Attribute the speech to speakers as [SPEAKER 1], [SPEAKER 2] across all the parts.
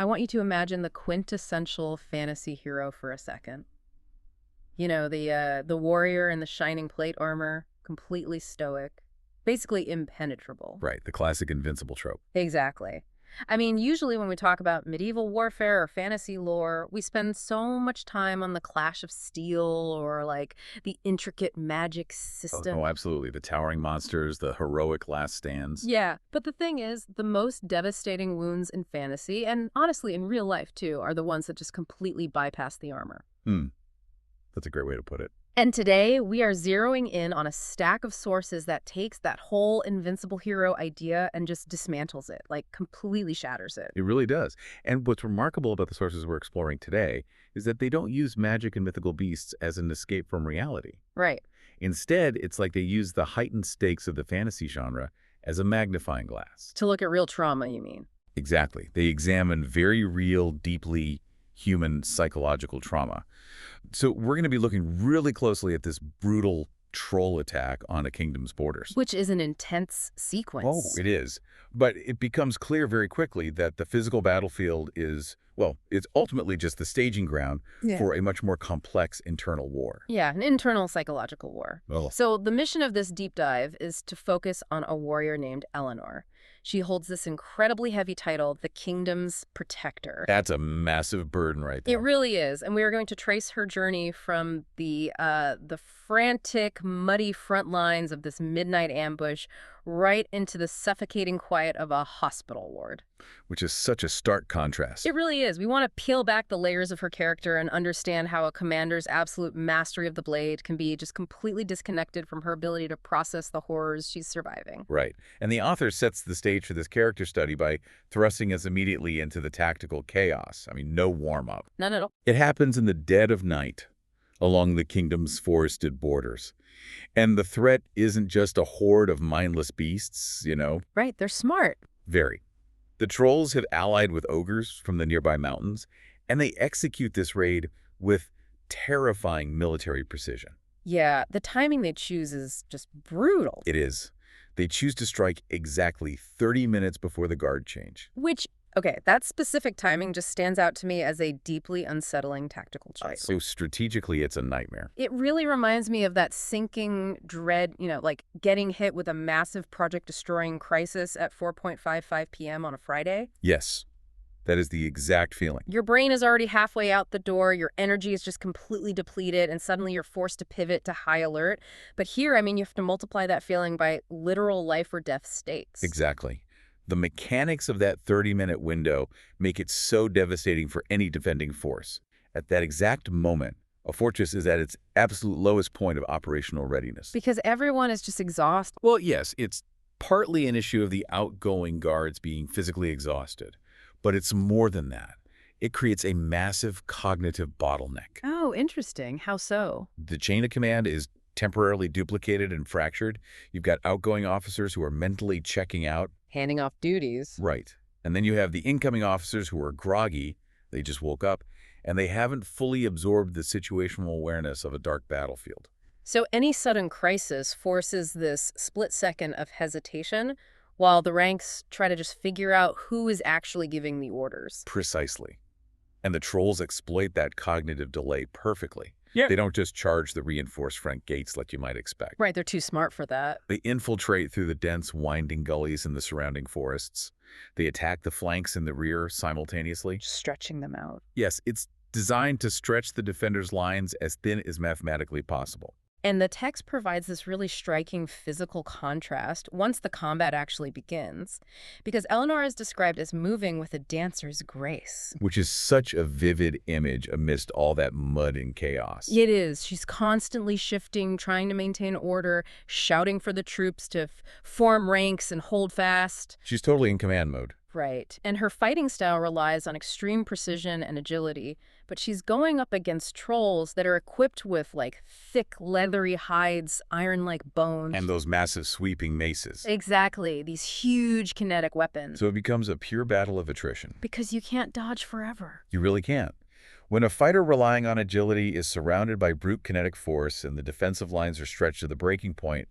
[SPEAKER 1] I want you to imagine the quintessential fantasy hero for a second. You know, the warrior in the shining plate armor, completely stoic, basically impenetrable.
[SPEAKER 2] Right, the classic invincible trope.
[SPEAKER 1] Exactly. I mean, usually when we talk about medieval warfare or fantasy lore, we spend so much time on the clash of steel or like the intricate magic
[SPEAKER 2] Oh,
[SPEAKER 1] system.
[SPEAKER 2] absolutely. The towering monsters, the heroic last stands.
[SPEAKER 1] Yeah, but the thing is, the most devastating wounds in fantasy, and honestly in real life too, are the ones that just completely bypass the armor.
[SPEAKER 2] Hmm, that's a great way to put it.
[SPEAKER 1] And today, we are zeroing in on a stack of sources that takes that whole invincible hero idea and just dismantles it, like completely shatters it.
[SPEAKER 2] It really does. And what's remarkable about the sources we're exploring today is that they don't use magic and mythical beasts as an escape from reality.
[SPEAKER 1] Right.
[SPEAKER 2] Instead, it's like they use the heightened stakes of the fantasy genre as a magnifying glass.
[SPEAKER 1] To look at real trauma, you mean?
[SPEAKER 2] Exactly. They examine very real, deeply human psychological trauma. So we're going to be looking really closely at this brutal troll attack on a kingdom's borders.
[SPEAKER 1] Which is an intense
[SPEAKER 2] Oh,
[SPEAKER 1] sequence.
[SPEAKER 2] it is. But it becomes clear very quickly that the physical battlefield is, well, it's ultimately just the staging ground
[SPEAKER 1] Yeah.
[SPEAKER 2] for a much more complex internal war.
[SPEAKER 1] Yeah, an internal psychological war.
[SPEAKER 2] Oh,
[SPEAKER 1] So the mission of this deep dive is to focus on a warrior named Elinor. She holds this incredibly heavy title, the Kingdom's Protector.
[SPEAKER 2] that's a massive burden right there.
[SPEAKER 1] It really is, and we are going to trace her journey from the frantic, muddy front lines of this midnight ambush right into the suffocating quiet of a hospital ward.
[SPEAKER 2] Which is such a stark contrast.
[SPEAKER 1] It really is. We want to peel back the layers of her character and understand how a commander's absolute mastery of the blade can be just completely disconnected from her ability to process the horrors she's surviving.
[SPEAKER 2] Right. And the author sets the stage for this character study by thrusting us immediately into the tactical chaos. I mean, no warm-up.
[SPEAKER 1] None at all.
[SPEAKER 2] It happens in the dead of night along the kingdom's forested borders. And the threat isn't just a horde of mindless beasts,
[SPEAKER 1] Right, they're smart.
[SPEAKER 2] very. The trolls have allied with ogres from the nearby mountains, and they execute this raid with terrifying military precision.
[SPEAKER 1] Yeah, the timing they choose is just brutal.
[SPEAKER 2] It is. They choose to strike exactly 30 minutes before the guard change.
[SPEAKER 1] Which, okay, that specific timing just stands out to me as a deeply unsettling tactical choice.
[SPEAKER 2] So strategically, it's a nightmare.
[SPEAKER 1] It really reminds me of that sinking dread, like getting hit with a massive project-destroying crisis at 4:55 p.m. on a Friday.
[SPEAKER 2] Yes, that is the exact feeling.
[SPEAKER 1] Your brain is already halfway out the door, your energy is just completely depleted, and suddenly you're forced to pivot to high alert. But here, I mean, you have to multiply that feeling by literal life or death states.
[SPEAKER 2] Exactly. The mechanics of that 30-minute window make it so devastating for any defending force. At that exact moment, a fortress is at its absolute lowest point of operational readiness.
[SPEAKER 1] Because everyone is just exhausted.
[SPEAKER 2] Well, yes, it's partly an issue of the outgoing guards being physically exhausted, but it's more than that. It creates a massive cognitive bottleneck.
[SPEAKER 1] Oh, interesting. How so?
[SPEAKER 2] The chain of command is temporarily duplicated and fractured. You've got outgoing officers who are mentally checking out.
[SPEAKER 1] Handing off duties.
[SPEAKER 2] Right. And then you have the incoming officers who are groggy, they just woke up, and they haven't fully absorbed the situational awareness of a dark battlefield.
[SPEAKER 1] So any sudden crisis forces this split second of hesitation while the ranks try to just figure out who is actually giving the orders.
[SPEAKER 2] Precisely. And the trolls exploit that cognitive delay perfectly.
[SPEAKER 1] Yeah.
[SPEAKER 2] They don't just charge the reinforced front gates like you might expect.
[SPEAKER 1] Right, they're too smart for that.
[SPEAKER 2] They infiltrate through the dense, winding gullies in the surrounding forests. They attack the flanks and the rear simultaneously.
[SPEAKER 1] Just stretching them out.
[SPEAKER 2] Yes, it's designed to stretch the defenders' lines as thin as mathematically possible.
[SPEAKER 1] And the text provides this really striking physical contrast once the combat actually begins, because Elinor is described as moving with a dancer's grace.
[SPEAKER 2] Which is such a vivid image amidst all that mud and chaos.
[SPEAKER 1] It is. She's constantly shifting, trying to maintain order, shouting for the troops to form ranks and hold fast.
[SPEAKER 2] She's totally in command mode.
[SPEAKER 1] Right. And her fighting style relies on extreme precision and agility, but she's going up against trolls that are equipped with, like, thick, leathery hides, iron-like bones.
[SPEAKER 2] And those massive sweeping maces.
[SPEAKER 1] Exactly. These huge kinetic weapons.
[SPEAKER 2] So it becomes a pure battle of attrition.
[SPEAKER 1] Because you can't dodge forever.
[SPEAKER 2] You really can't. When a fighter relying on agility is surrounded by brute kinetic force and the defensive lines are stretched to the breaking point,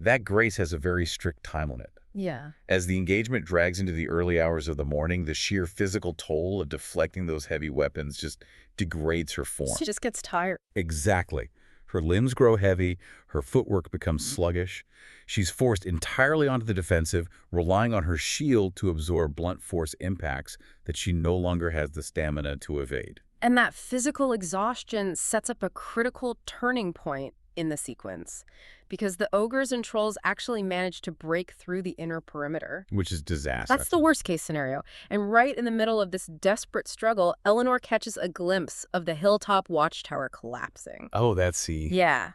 [SPEAKER 2] that grace has a very strict time limit.
[SPEAKER 1] Yeah.
[SPEAKER 2] As the engagement drags into the early hours of the morning, the sheer physical toll of deflecting those heavy weapons just degrades her form.
[SPEAKER 1] She just gets tired.
[SPEAKER 2] Exactly. Her limbs grow heavy, her footwork becomes sluggish. She's forced entirely onto the defensive, relying on her shield to absorb blunt force impacts that she no longer has the stamina to evade.
[SPEAKER 1] And that physical exhaustion sets up a critical turning point in the sequence, because the ogres and trolls actually manage to break through the inner perimeter.
[SPEAKER 2] Which is disaster.
[SPEAKER 1] That's the worst case scenario. And right in the middle of this desperate struggle, Elinor catches a glimpse of the hilltop watchtower collapsing.
[SPEAKER 2] Oh, that's
[SPEAKER 1] Yeah.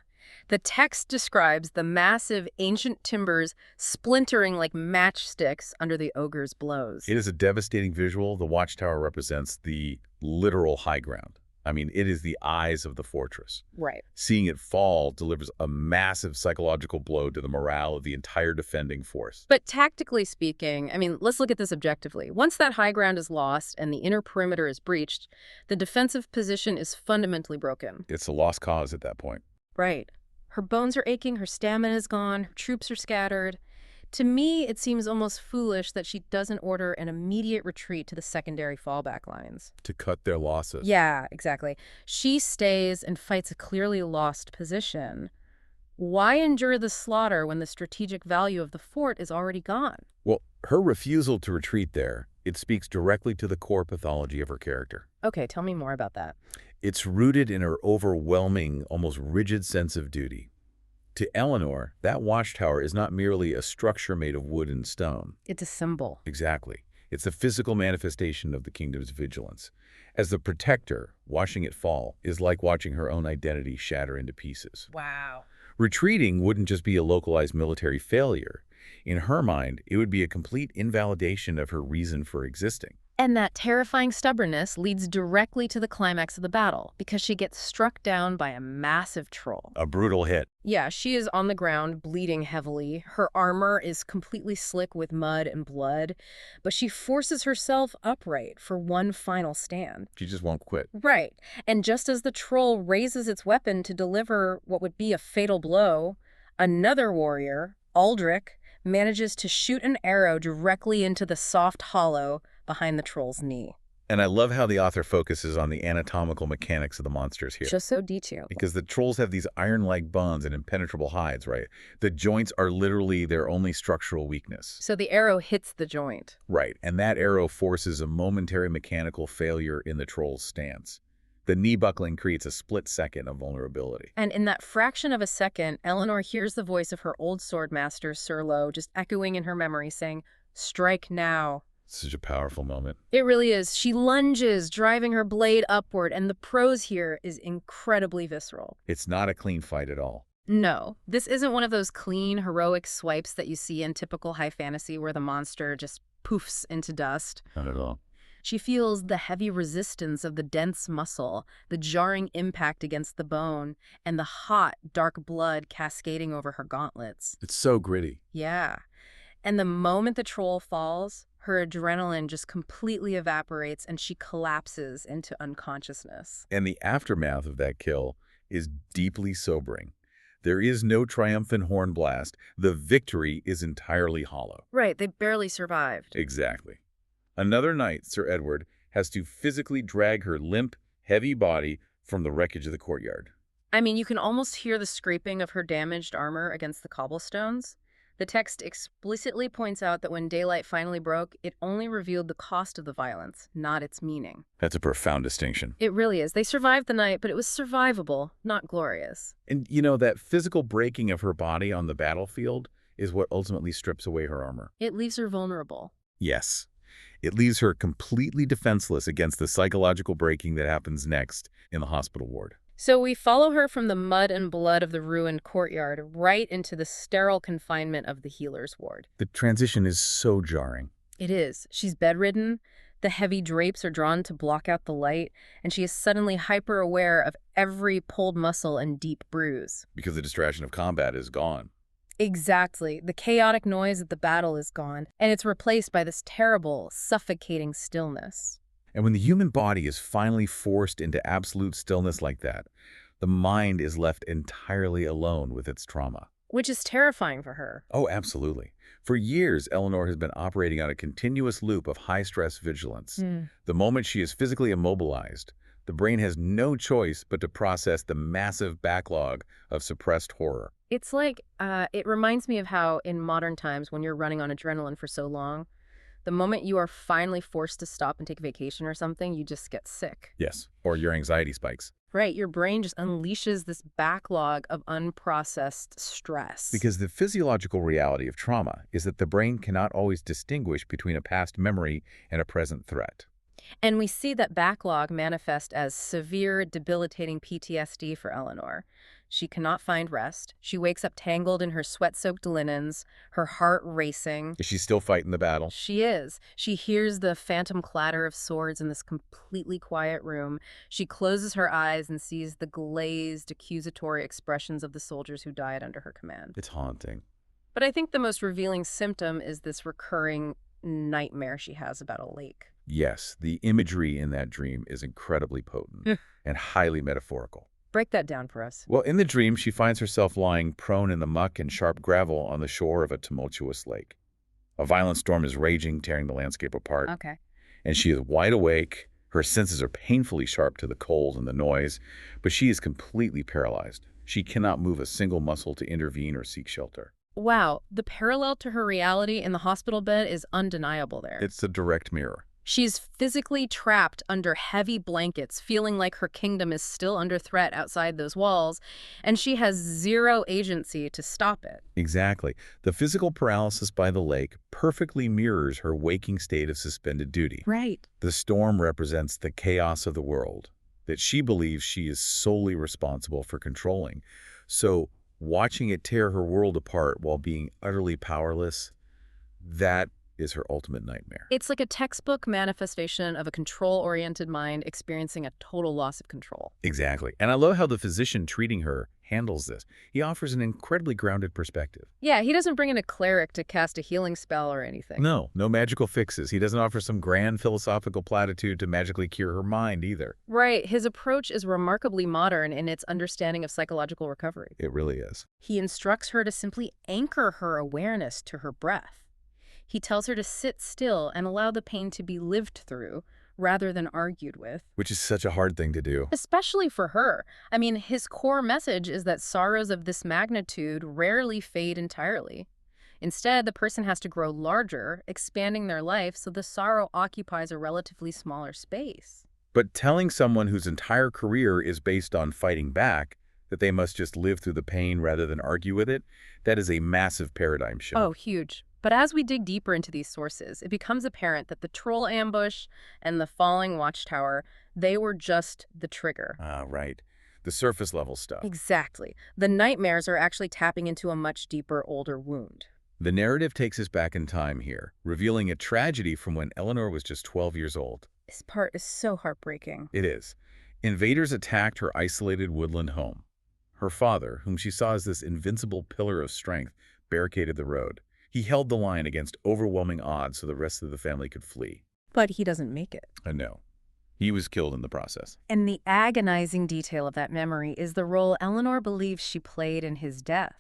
[SPEAKER 1] The text describes the massive ancient timbers splintering like matchsticks under the ogre's blows.
[SPEAKER 2] It is a devastating visual. The watchtower represents the literal high ground. I mean, it is the eyes of the fortress.
[SPEAKER 1] Right.
[SPEAKER 2] Seeing it fall delivers a massive psychological blow to the morale of the entire defending force.
[SPEAKER 1] But tactically speaking, I mean, let's look at this objectively. Once that high ground is lost and the inner perimeter is breached, the defensive position is fundamentally broken.
[SPEAKER 2] It's a lost cause at that point.
[SPEAKER 1] Right. Her bones are aching, her stamina is gone, her troops are scattered. To me, it seems almost foolish that she doesn't order an immediate retreat to the secondary fallback lines.
[SPEAKER 2] To cut their losses.
[SPEAKER 1] Yeah, exactly. She stays and fights a clearly lost position. Why endure the slaughter when the strategic value of the fort is already gone?
[SPEAKER 2] Well, her refusal to retreat there, it speaks directly to the core pathology of her character.
[SPEAKER 1] Okay, tell me more about that.
[SPEAKER 2] It's rooted in her overwhelming, almost rigid sense of duty. To Elinor, that watchtower is not merely a structure made of wood and stone.
[SPEAKER 1] It's a symbol.
[SPEAKER 2] Exactly. It's a physical manifestation of the kingdom's vigilance. As the protector, watching it fall is like watching her own identity shatter into pieces.
[SPEAKER 1] Wow.
[SPEAKER 2] Retreating wouldn't just be a localized military failure. In her mind, it would be a complete invalidation of her reason for existing.
[SPEAKER 1] And that terrifying stubbornness leads directly to the climax of the battle, because she gets struck down by a massive troll.
[SPEAKER 2] A brutal hit.
[SPEAKER 1] Yeah, she is on the ground, bleeding heavily. Her armor is completely slick with mud and blood, but she forces herself upright for one final stand.
[SPEAKER 2] She just won't quit.
[SPEAKER 1] Right. And just as the troll raises its weapon to deliver what would be a fatal blow, another warrior, Aldrich, manages to shoot an arrow directly into the soft hollow behind the troll's knee.
[SPEAKER 2] And I love how the author focuses on the anatomical mechanics of the monsters here.
[SPEAKER 1] Just so detailed.
[SPEAKER 2] Because the trolls have these iron-like bones and impenetrable hides, right? The joints are literally their only structural weakness.
[SPEAKER 1] So the arrow hits the joint.
[SPEAKER 2] Right, and that arrow forces a momentary mechanical failure in the troll's stance. The knee buckling creates a split second of vulnerability.
[SPEAKER 1] And in that fraction of a second, Elinor hears the voice of her old swordmaster, Sir Lo, just echoing in her memory, saying, "Strike now."
[SPEAKER 2] Such a powerful moment.
[SPEAKER 1] It really is. She lunges, driving her blade upward, and the prose here is incredibly visceral.
[SPEAKER 2] It's not a clean fight at all.
[SPEAKER 1] No, this isn't one of those clean, heroic swipes that you see in typical high fantasy where the monster just poofs into dust.
[SPEAKER 2] Not at all.
[SPEAKER 1] She feels the heavy resistance of the dense muscle, the jarring impact against the bone, and the hot, dark blood cascading over her gauntlets.
[SPEAKER 2] It's so gritty.
[SPEAKER 1] Yeah. And the moment the troll falls, her adrenaline just completely evaporates and she collapses into unconsciousness.
[SPEAKER 2] And the aftermath of that kill is deeply sobering. There is no triumphant horn blast. The victory is entirely hollow.
[SPEAKER 1] Right, they barely survived.
[SPEAKER 2] Exactly. Another night, Sir Edward has to physically drag her limp, heavy body from the wreckage of the courtyard.
[SPEAKER 1] I mean, you can almost hear the scraping of her damaged armor against the cobblestones. The text explicitly points out that when daylight finally broke, it only revealed the cost of the violence, not its meaning.
[SPEAKER 2] That's a profound distinction.
[SPEAKER 1] It really is. They survived the night, but it was survivable, not glorious.
[SPEAKER 2] And, you know, that physical breaking of her body on the battlefield is what ultimately strips away her armor.
[SPEAKER 1] It leaves her vulnerable.
[SPEAKER 2] Yes. It leaves her completely defenseless against the psychological breaking that happens next in the hospital ward.
[SPEAKER 1] So we follow her from the mud and blood of the ruined courtyard right into the sterile confinement of the healer's ward.
[SPEAKER 2] The transition is so jarring.
[SPEAKER 1] It is. She's bedridden, the heavy drapes are drawn to block out the light, and she is suddenly hyper-aware of every pulled muscle and deep bruise.
[SPEAKER 2] Because the distraction of combat is gone.
[SPEAKER 1] Exactly. The chaotic noise of the battle is gone, and it's replaced by this terrible, suffocating stillness.
[SPEAKER 2] And when the human body is finally forced into absolute stillness like that, the mind is left entirely alone with its trauma.
[SPEAKER 1] Which is terrifying for her.
[SPEAKER 2] Oh, absolutely. For years, Elinor has been operating on a continuous loop of high-stress vigilance.
[SPEAKER 1] Hmm.
[SPEAKER 2] The moment she is physically immobilized, the brain has no choice but to process the massive backlog of suppressed horror.
[SPEAKER 1] It's like, it reminds me of how in modern times when you're running on adrenaline for so long, the moment you are finally forced to stop and take a vacation or something, you just get sick.
[SPEAKER 2] Yes, or your anxiety spikes.
[SPEAKER 1] Right, your brain just unleashes this backlog of unprocessed stress.
[SPEAKER 2] Because the physiological reality of trauma is that the brain cannot always distinguish between a past memory and a present threat.
[SPEAKER 1] And we see that backlog manifest as severe, debilitating PTSD for Eleanor. She cannot find rest. She wakes up tangled in her sweat-soaked linens, her heart racing.
[SPEAKER 2] Is she still fighting the battle?
[SPEAKER 1] She is. She hears the phantom clatter of swords in this completely quiet room. She closes her eyes and sees the glazed, accusatory expressions of the soldiers who died under her command.
[SPEAKER 2] It's haunting.
[SPEAKER 1] But I think the most revealing symptom is this recurring nightmare she has about a lake.
[SPEAKER 2] Yes, the imagery in that dream is incredibly potent and highly metaphorical.
[SPEAKER 1] Break that down for us.
[SPEAKER 2] Well, in the dream, she finds herself lying prone in the muck and sharp gravel on the shore of a tumultuous lake. A violent storm is raging, tearing the landscape apart,
[SPEAKER 1] Okay.
[SPEAKER 2] and she is wide awake. Her senses are painfully sharp to the cold and the noise, but she is completely paralyzed. She cannot move a single muscle to intervene or seek shelter.
[SPEAKER 1] Wow, the parallel to her reality in the hospital bed is undeniable there.
[SPEAKER 2] It's a direct mirror.
[SPEAKER 1] She's physically trapped under heavy blankets, feeling like her kingdom is still under threat outside those walls, and she has zero agency to stop it.
[SPEAKER 2] Exactly. The physical paralysis by the lake perfectly mirrors her waking state of suspended duty.
[SPEAKER 1] Right.
[SPEAKER 2] The storm represents the chaos of the world that she believes she is solely responsible for controlling. So, watching it tear her world apart while being utterly powerless, that is her ultimate nightmare.
[SPEAKER 1] It's like a textbook manifestation of a control-oriented mind experiencing a total loss of control.
[SPEAKER 2] Exactly. And I love how the physician treating her handles this. He offers an incredibly grounded perspective.
[SPEAKER 1] Yeah, he doesn't bring in a cleric to cast a healing spell or anything.
[SPEAKER 2] No magical fixes. He doesn't offer some grand philosophical platitude to magically cure her mind either.
[SPEAKER 1] Right. His approach is remarkably modern in its understanding of psychological recovery.
[SPEAKER 2] It really is.
[SPEAKER 1] He instructs her to simply anchor her awareness to her breath. He tells her to sit still and allow the pain to be lived through rather than argued with.
[SPEAKER 2] Which is such a hard thing to do.
[SPEAKER 1] Especially for her. I mean, his core message is that sorrows of this magnitude rarely fade entirely. Instead, the person has to grow larger, expanding their life so the sorrow occupies a relatively smaller space.
[SPEAKER 2] But telling someone whose entire career is based on fighting back that they must just live through the pain rather than argue with it, that is a massive paradigm shift.
[SPEAKER 1] Oh, huge. But as we dig deeper into these sources, it becomes apparent that the troll ambush and the falling watchtower, they were just the trigger.
[SPEAKER 2] Right. The surface level stuff.
[SPEAKER 1] Exactly. The nightmares are actually tapping into a much deeper, older wound.
[SPEAKER 2] The narrative takes us back in time here, revealing a tragedy from when Elinor was just 12 years old.
[SPEAKER 1] This part is so heartbreaking.
[SPEAKER 2] It is. Invaders attacked her isolated woodland home. Her father, whom she saw as this invincible pillar of strength, barricaded the road. He held the line against overwhelming odds so the rest of the family could flee.
[SPEAKER 1] But he doesn't make it.
[SPEAKER 2] No. He was killed in the process.
[SPEAKER 1] And the agonizing detail of that memory is the role Eleanor believes she played in his death.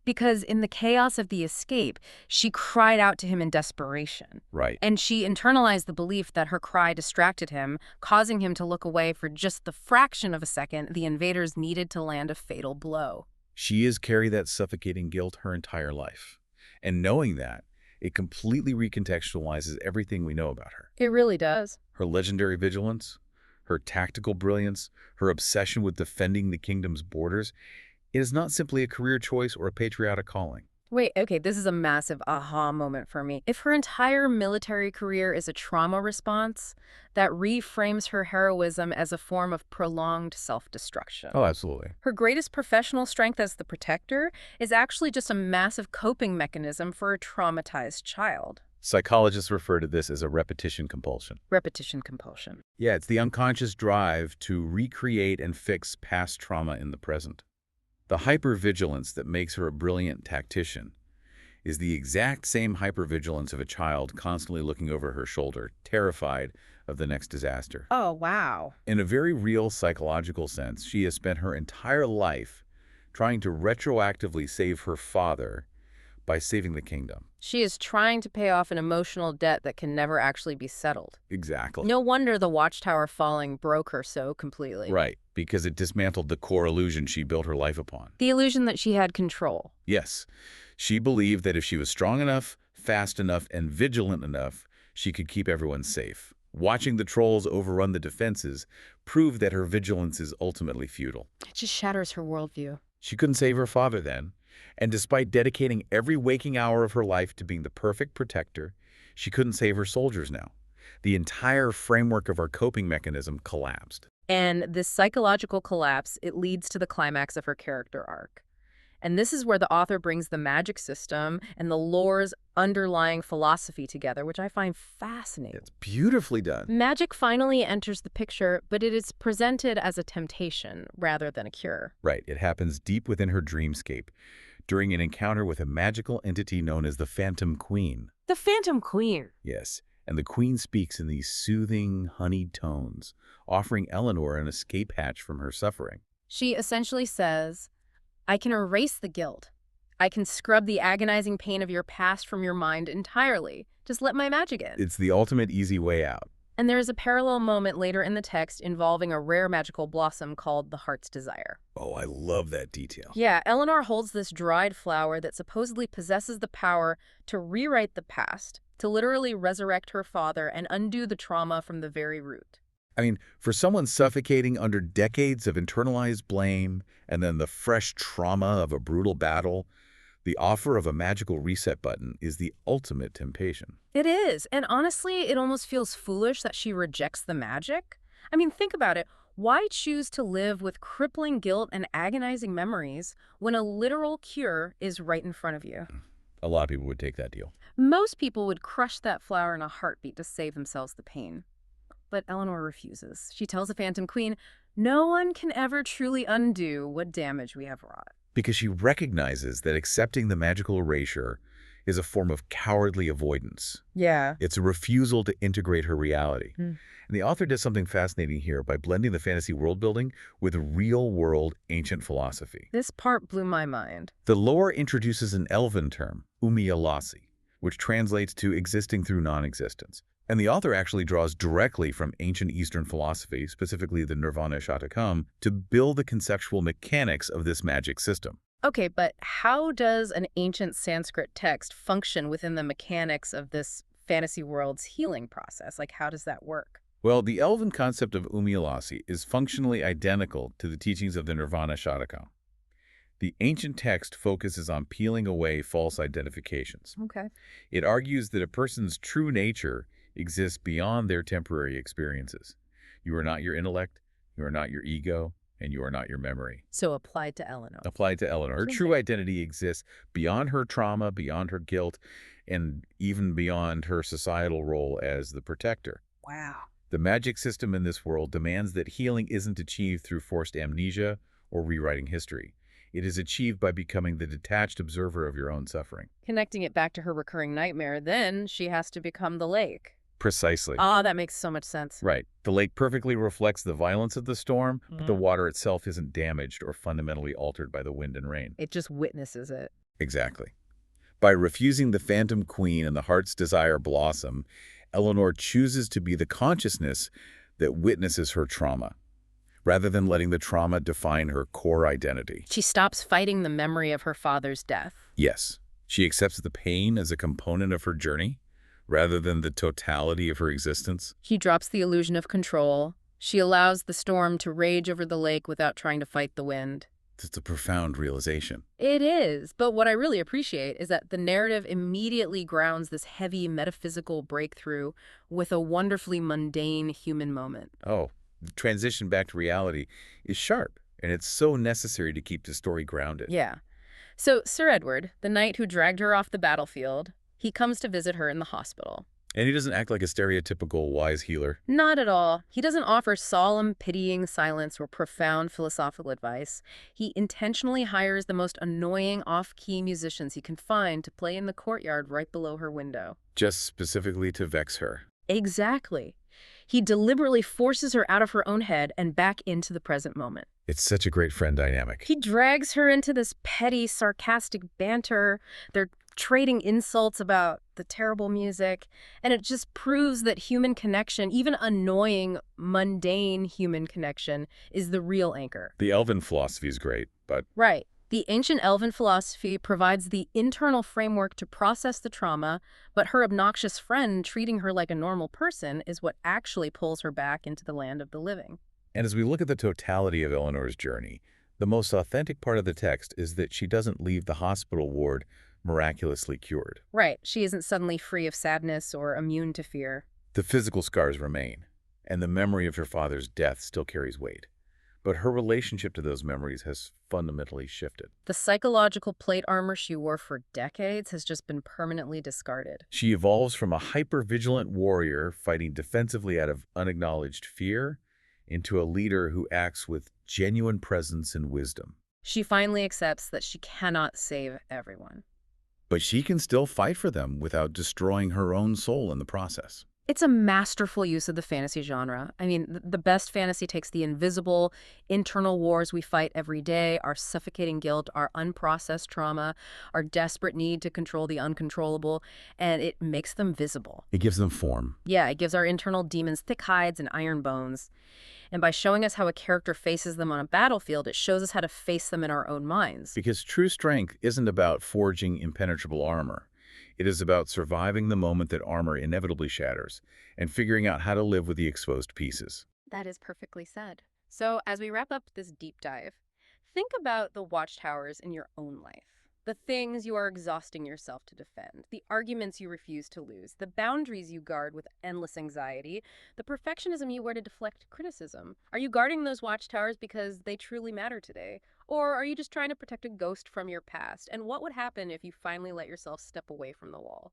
[SPEAKER 1] Because in the chaos of the escape, she cried out to him in desperation.
[SPEAKER 2] Right.
[SPEAKER 1] And she internalized the belief that her cry distracted him, causing him to look away for just the fraction of a second the invaders needed to land a fatal blow.
[SPEAKER 2] She has carried that suffocating guilt her entire life. And knowing that, it completely recontextualizes everything we know about her.
[SPEAKER 1] It really does.
[SPEAKER 2] Her legendary vigilance, her tactical brilliance, her obsession with defending the kingdom's borders. It is not simply a career choice or a patriotic calling.
[SPEAKER 1] Wait, okay, this is a massive aha moment for me. If her entire military career is a trauma response, that reframes her heroism as a form of prolonged self-destruction.
[SPEAKER 2] Oh, absolutely.
[SPEAKER 1] Her greatest professional strength as the protector is actually just a massive coping mechanism for a traumatized child.
[SPEAKER 2] Psychologists refer to this as a repetition compulsion.
[SPEAKER 1] Repetition compulsion.
[SPEAKER 2] Yeah, it's the unconscious drive to recreate and fix past trauma in the present. The hypervigilance that makes her a brilliant tactician is the exact same hypervigilance of a child constantly looking over her shoulder, terrified of the next disaster.
[SPEAKER 1] Oh, wow.
[SPEAKER 2] In a very real psychological sense, she has spent her entire life trying to retroactively save her father by saving the kingdom.
[SPEAKER 1] She is trying to pay off an emotional debt that can never actually be settled.
[SPEAKER 2] Exactly.
[SPEAKER 1] No wonder the watchtower falling broke her so completely.
[SPEAKER 2] Right, because it dismantled the core illusion she built her life upon.
[SPEAKER 1] The illusion that she had control.
[SPEAKER 2] Yes, she believed that if she was strong enough, fast enough, and vigilant enough, she could keep everyone safe. Watching the trolls overrun the defenses proved that her vigilance is ultimately futile.
[SPEAKER 1] It just shatters her worldview.
[SPEAKER 2] She couldn't save her father then, and despite dedicating every waking hour of her life to being the perfect protector, she couldn't save her soldiers now. The entire framework of our coping mechanism collapsed.
[SPEAKER 1] And this psychological collapse, it leads to the climax of her character arc. And this is where the author brings the magic system and the lore's underlying philosophy together, which I find fascinating.
[SPEAKER 2] It's beautifully done.
[SPEAKER 1] Magic finally enters the picture, but it is presented as a temptation rather than a cure.
[SPEAKER 2] Right, it happens deep within her dreamscape, during an encounter with a magical entity known as the Phantom Queen.
[SPEAKER 1] The Phantom Queen.
[SPEAKER 2] Yes, and the Queen speaks in these soothing, honeyed tones, offering Elinor an escape hatch from her suffering.
[SPEAKER 1] She essentially says, I can erase the guilt. I can scrub the agonizing pain of your past from your mind entirely. Just let my magic in.
[SPEAKER 2] It's the ultimate easy way out.
[SPEAKER 1] And there is a parallel moment later in the text involving a rare magical blossom called the Heart's Desire.
[SPEAKER 2] Oh, I love that detail.
[SPEAKER 1] Yeah, Elinor holds this dried flower that supposedly possesses the power to rewrite the past, to literally resurrect her father and undo the trauma from the very root.
[SPEAKER 2] I mean, for someone suffocating under decades of internalized blame and then the fresh trauma of a brutal battle, the offer of a magical reset button is the ultimate temptation.
[SPEAKER 1] It is, and honestly, it almost feels foolish that she rejects the magic. I mean, think about it. Why choose to live with crippling guilt and agonizing memories when a literal cure is right in front of you?
[SPEAKER 2] A lot of people would take that deal.
[SPEAKER 1] Most people would crush that flower in a heartbeat to save themselves the pain. But Elinor refuses. She tells the Phantom Queen, no one can ever truly undo what damage we have wrought.
[SPEAKER 2] Because she recognizes that accepting the magical erasure is a form of cowardly avoidance.
[SPEAKER 1] Yeah.
[SPEAKER 2] It's a refusal to integrate her reality.
[SPEAKER 1] Mm.
[SPEAKER 2] And the author does something fascinating here by blending the fantasy world building with real-world ancient philosophy.
[SPEAKER 1] This part blew my mind.
[SPEAKER 2] The lore introduces an elven term, umialasi, which translates to existing through non-existence. And the author actually draws directly from ancient Eastern philosophy, specifically the Nirvana Shatakam, to build the conceptual mechanics of this magic system.
[SPEAKER 1] Okay, but how does an ancient Sanskrit text function within the mechanics of this fantasy world's healing process? Like, how does that work?
[SPEAKER 2] Well, the elven concept of umialasi is functionally identical to the teachings of the Nirvana Shatakam. The ancient text focuses on peeling away false identifications.
[SPEAKER 1] Okay.
[SPEAKER 2] It argues that a person's true nature exists beyond their temporary experiences. You are not your intellect, you are not your ego, and you are not your memory.
[SPEAKER 1] So applied to Elinor.
[SPEAKER 2] Applied to Elinor, her true identity exists beyond her trauma, beyond her guilt, and even beyond her societal role as the protector.
[SPEAKER 1] Wow.
[SPEAKER 2] The magic system in this world demands that healing isn't achieved through forced amnesia or rewriting history. It is achieved by becoming the detached observer of your own suffering.
[SPEAKER 1] Connecting it back to her recurring nightmare, then she has to become the lake.
[SPEAKER 2] Precisely.
[SPEAKER 1] Ah, that makes so much sense.
[SPEAKER 2] Right. The lake perfectly reflects the violence of the storm, but the water itself isn't damaged or fundamentally altered by the wind and rain.
[SPEAKER 1] It just witnesses it.
[SPEAKER 2] Exactly. By refusing the Phantom Queen and the Heart's Desire blossom, Elinor chooses to be the consciousness that witnesses her trauma, rather than letting the trauma define her core identity.
[SPEAKER 1] She stops fighting the memory of her father's death.
[SPEAKER 2] Yes, she accepts the pain as a component of her journey, rather than the totality of her existence.
[SPEAKER 1] She drops the illusion of control. She allows the storm to rage over the lake without trying to fight the wind.
[SPEAKER 2] It's a profound realization.
[SPEAKER 1] It is, but what I really appreciate is that the narrative immediately grounds this heavy metaphysical breakthrough with a wonderfully mundane human moment.
[SPEAKER 2] Oh, the transition back to reality is sharp, and it's so necessary to keep the story grounded.
[SPEAKER 1] Yeah. So Sir Edward, the knight who dragged her off the battlefield, he comes to visit her in the hospital.
[SPEAKER 2] And he doesn't act like a stereotypical wise healer.
[SPEAKER 1] Not at all. He doesn't offer solemn, pitying silence or profound philosophical advice. He intentionally hires the most annoying off-key musicians he can find to play in the courtyard right below her window.
[SPEAKER 2] Just specifically to vex her.
[SPEAKER 1] Exactly. He deliberately forces her out of her own head and back into the present moment.
[SPEAKER 2] It's such a great friend dynamic.
[SPEAKER 1] He drags her into this petty, sarcastic banter. They're trading insults about the terrible music. And it just proves that human connection, even annoying, mundane human connection, is the real anchor.
[SPEAKER 2] The Elven philosophy is great, but
[SPEAKER 1] Right. The ancient elven philosophy provides the internal framework to process the trauma, but her obnoxious friend treating her like a normal person is what actually pulls her back into the land of the living.
[SPEAKER 2] and as we look at the totality of Eleanor's journey, the most authentic part of the text is that she doesn't leave the hospital ward miraculously cured.
[SPEAKER 1] Right. She isn't suddenly free of sadness or immune to fear.
[SPEAKER 2] The physical scars remain, and the memory of her father's death still carries weight. But her relationship to those memories has fundamentally shifted.
[SPEAKER 1] The psychological plate armor she wore for decades has just been permanently discarded.
[SPEAKER 2] She evolves from a hyper-vigilant warrior fighting defensively out of unacknowledged fear into a leader who acts with genuine presence and wisdom.
[SPEAKER 1] She finally accepts that she cannot save everyone.
[SPEAKER 2] But she can still fight for them without destroying her own soul in the process.
[SPEAKER 1] It's a masterful use of the fantasy genre. I mean, the best fantasy takes the invisible, internal wars we fight every day, our suffocating guilt, our unprocessed trauma, our desperate need to control the uncontrollable, and it makes them visible.
[SPEAKER 2] It gives them form.
[SPEAKER 1] Yeah, it gives our internal demons thick hides and iron bones. And by showing us how a character faces them on a battlefield, it shows us how to face them in our own minds.
[SPEAKER 2] Because true strength isn't about forging impenetrable armor. It is about surviving the moment that armor inevitably shatters and figuring out how to live with the exposed pieces.
[SPEAKER 1] That is perfectly said. So, as we wrap up this deep dive, think about the watchtowers in your own life. The things you are exhausting yourself to defend, the arguments you refuse to lose, the boundaries you guard with endless anxiety, the perfectionism you wear to deflect criticism. Are you guarding those watchtowers because they truly matter today? Or are you just trying to protect a ghost from your past? And what would happen if you finally let yourself step away from the wall?